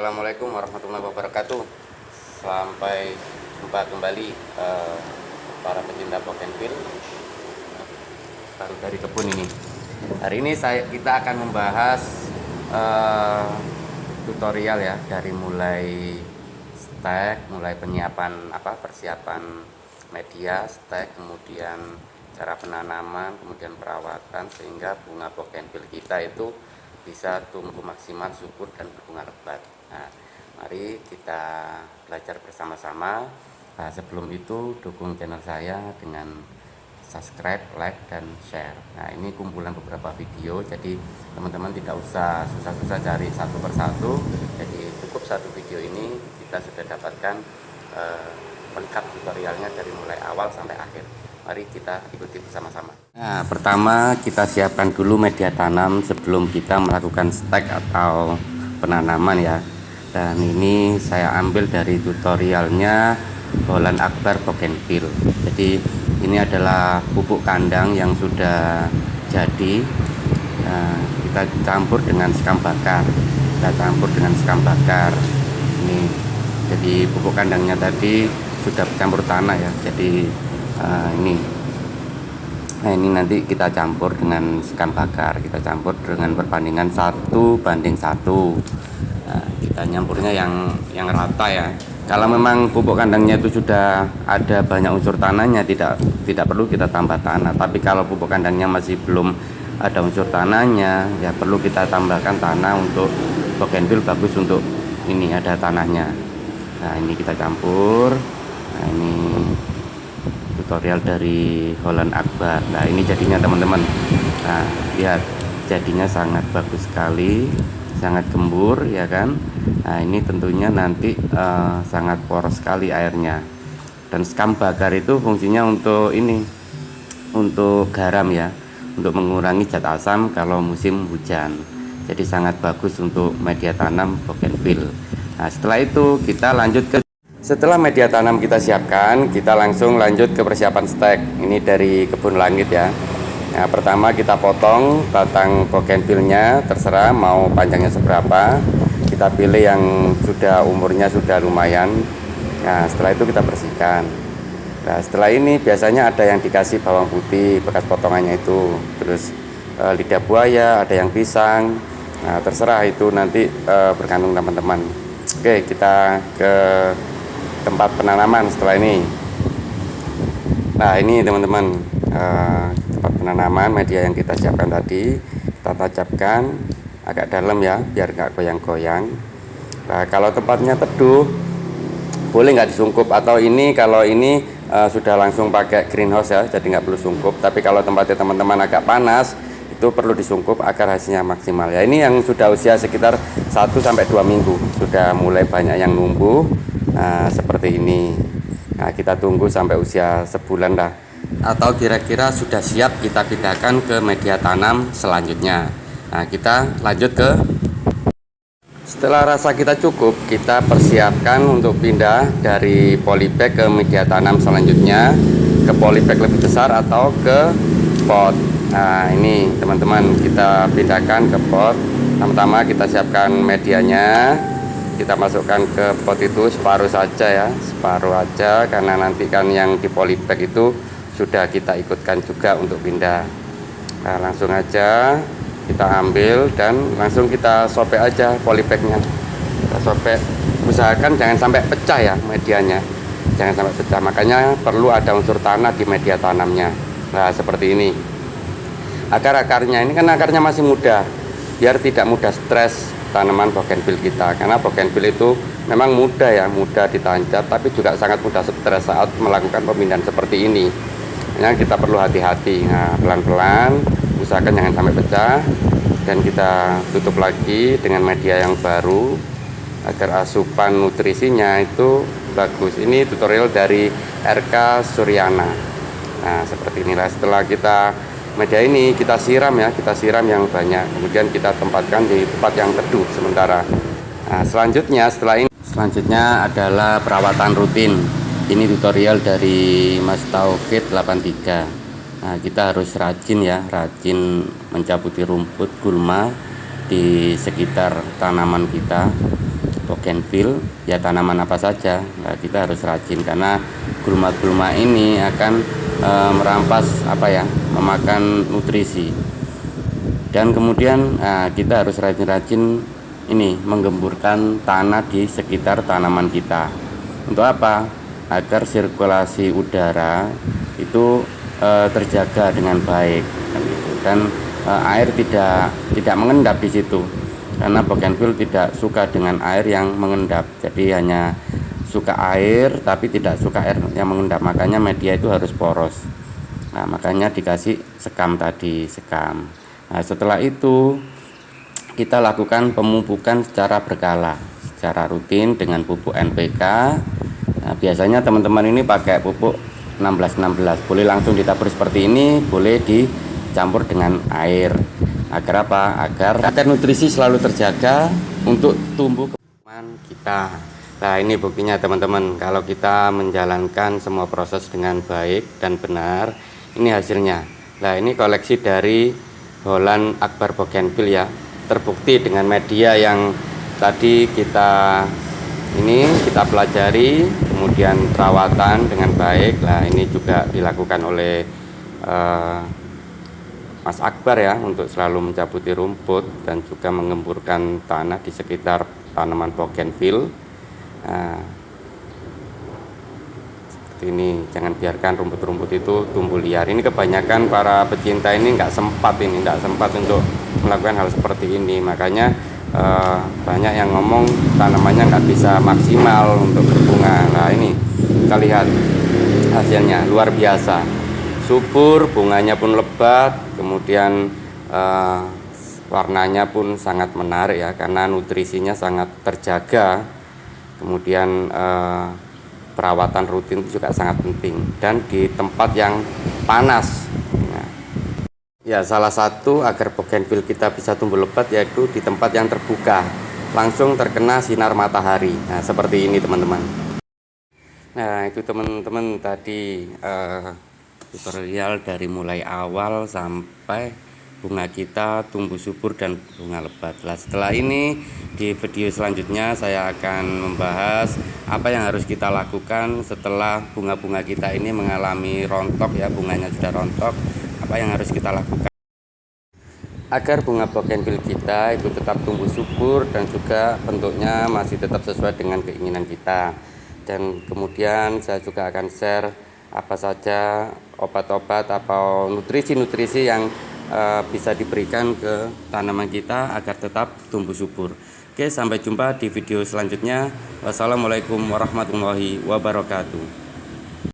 Assalamualaikum warahmatullahi wabarakatuh. Sampai jumpa kembali para pecinta bougainville baru dari kebun ini. Hari ini kita akan membahas tutorial ya, dari mulai stek, mulai penyiapan persiapan media stek, kemudian cara penanaman, kemudian perawatan sehingga bunga bougainville kita itu bisa tumbuh maksimal, subur dan berbunga lebat. Nah, mari kita belajar bersama-sama. Nah, sebelum itu dukung channel saya dengan subscribe, like, dan share. Nah, ini kumpulan beberapa video, jadi teman-teman tidak usah susah-susah cari satu persatu. Jadi cukup satu video ini kita sudah dapatkan lengkap tutorialnya dari mulai awal sampai akhir. Mari kita ikuti bersama-sama. Nah, pertama kita siapkan dulu media tanam sebelum kita melakukan stek atau penanaman ya. Dan ini saya ambil dari tutorialnya Holland Akbar Bougainville. Jadi ini adalah pupuk kandang yang sudah jadi. Nah, kita campur dengan sekam bakar. Ini jadi pupuk kandangnya tadi sudah campur tanah ya. Jadi ini nanti kita campur dengan sekam bakar, kita campur dengan perbandingan 1:1. Nah, kita nyampurnya yang rata ya. Kalau memang pupuk kandangnya itu sudah ada banyak unsur tanahnya, tidak perlu kita tambah tanah. Tapi kalau pupuk kandangnya masih belum ada unsur tanahnya, ya perlu kita tambahkan tanah. Untuk bougainville bagus untuk ini ada tanahnya. Nah, ini kita campur. Nah, ini tutorial dari Holland Akbar. Nah, ini jadinya teman-teman. Nah, lihat jadinya sangat bagus sekali, sangat gembur ya kan. Nah, ini tentunya nanti sangat poros sekali airnya. Dan sekam bakar itu fungsinya untuk ini, untuk garam ya, untuk mengurangi zat asam kalau musim hujan. Jadi sangat bagus untuk media tanam bougainville. Nah, setelah itu kita lanjut ke Setelah media tanam kita siapkan, kita langsung lanjut ke persiapan stek. Ini dari kebun langit ya. Nah, pertama kita potong batang bougainville-nya, terserah mau panjangnya seberapa. Kita pilih yang sudah umurnya sudah lumayan. Nah, setelah itu kita bersihkan. Nah, setelah ini biasanya ada yang dikasih bawang putih bekas potongannya itu, terus lidah buaya, ada yang pisang. Nah, terserah itu nanti bergantung teman-teman. Oke, kita ke tempat penanaman setelah ini. Nah, ini teman-teman tempat penanaman media yang kita siapkan tadi. Kita tancapkan agak dalam ya, biar nggak goyang-goyang. Nah, kalau tempatnya teduh boleh nggak disungkup, atau ini kalau ini sudah langsung pakai greenhouse ya, jadi nggak perlu sungkup. Tapi kalau tempatnya teman-teman agak panas, itu perlu disungkup agar hasilnya maksimal ya. Ini yang sudah usia sekitar 1-2 minggu, sudah mulai banyak yang numbuh. Nah, seperti ini. Nah, kita tunggu sampai usia sebulan lah, atau kira-kira sudah siap kita pindahkan ke media tanam selanjutnya. Nah, kita lanjut ke setelah rasa kita cukup, kita persiapkan untuk pindah dari polybag ke media tanam selanjutnya, ke polybag lebih besar atau ke pot. Nah, ini teman-teman, kita pindahkan ke pot. Pertama kita siapkan medianya, kita masukkan ke pot itu separuh saja ya, separuh aja, karena nanti kan yang di polybag itu sudah kita ikutkan juga untuk pindah. Nah, langsung aja kita ambil dan langsung kita sobek aja polybagnya. Kita sobek, usahakan jangan sampai pecah ya medianya, jangan sampai pecah, makanya perlu ada unsur tanah di media tanamnya. Nah, seperti ini. Akar-akarnya ini kan akarnya masih muda, biar tidak mudah stres tanaman bougainville kita, karena bougainville itu memang mudah ya, mudah ditancap, tapi juga sangat mudah stres saat melakukan pemindahan seperti ini. Nah, kita perlu hati-hati. Nah, pelan-pelan, usahakan jangan sampai pecah, dan kita tutup lagi dengan media yang baru agar asupan nutrisinya itu bagus. Ini tutorial dari RK Suryana. Nah, seperti inilah. Setelah kita media ini kita siram ya, kita siram yang banyak, kemudian kita tempatkan di tempat yang teduh sementara. Nah, selanjutnya adalah perawatan rutin. Ini tutorial dari Mas Taufik 83. Nah, kita harus rajin ya, rajin mencabuti rumput gulma di sekitar tanaman kita. bougainville, ya tanaman apa saja. Nah, kita harus rajin karena gulma-gulma ini akan merampas memakan nutrisi. Dan kemudian kita harus rajin-rajin ini menggemburkan tanah di sekitar tanaman kita. Untuk apa? Agar sirkulasi udara itu terjaga dengan baik, dan air tidak mengendap di situ, karena bougainville tidak suka dengan air yang mengendap. Jadi hanya suka air tapi tidak suka air yang mengendap, makanya media itu harus poros. Nah, makanya dikasih sekam tadi, sekam. Nah, setelah itu kita lakukan pemupukan secara berkala, secara rutin dengan pupuk NPK. Nah, biasanya teman-teman ini pakai pupuk 16-16, boleh langsung ditabur seperti ini, boleh dicampur dengan air. Agar apa? Agar nutrisi selalu terjaga untuk tumbuh kembang kita. Nah, ini buktinya teman-teman, kalau kita menjalankan semua proses dengan baik dan benar, ini hasilnya. Nah, ini koleksi dari Holland Akbar Bougainville ya, terbukti dengan media yang tadi kita pelajari, kemudian perawatan dengan baik. Nah, ini juga dilakukan oleh Mas Akbar ya, untuk selalu mencabuti rumput dan juga mengemburkan tanah di sekitar tanaman bougainville. Nah, seperti ini, jangan biarkan rumput-rumput itu tumbuh liar. Ini kebanyakan para pecinta ini nggak sempat untuk melakukan hal seperti ini, makanya banyak yang ngomong tanamannya nggak bisa maksimal untuk berbunga. Nah, ini kita lihat hasilnya luar biasa, subur, bunganya pun lebat, kemudian warnanya pun sangat menarik ya, karena nutrisinya sangat terjaga. Kemudian perawatan rutin itu juga sangat penting, dan di tempat yang panas. Ya, salah satu agar bougainville kita bisa tumbuh lebat yaitu di tempat yang terbuka, langsung terkena sinar matahari. Nah, seperti ini teman-teman. Nah, itu teman-teman tadi tutorial dari mulai awal sampai bunga kita tumbuh subur dan bunga lebat. Nah, setelah ini di video selanjutnya saya akan membahas apa yang harus kita lakukan setelah bunga-bunga kita ini mengalami rontok ya, bunganya sudah rontok. Apa yang harus kita lakukan agar bunga bougainville kita itu tetap tumbuh subur dan juga bentuknya masih tetap sesuai dengan keinginan kita. Dan kemudian saya juga akan share apa saja obat-obat atau nutrisi-nutrisi yang bisa diberikan ke tanaman kita agar tetap tumbuh subur. Oke, sampai jumpa di video selanjutnya. Wassalamualaikum warahmatullahi wabarakatuh.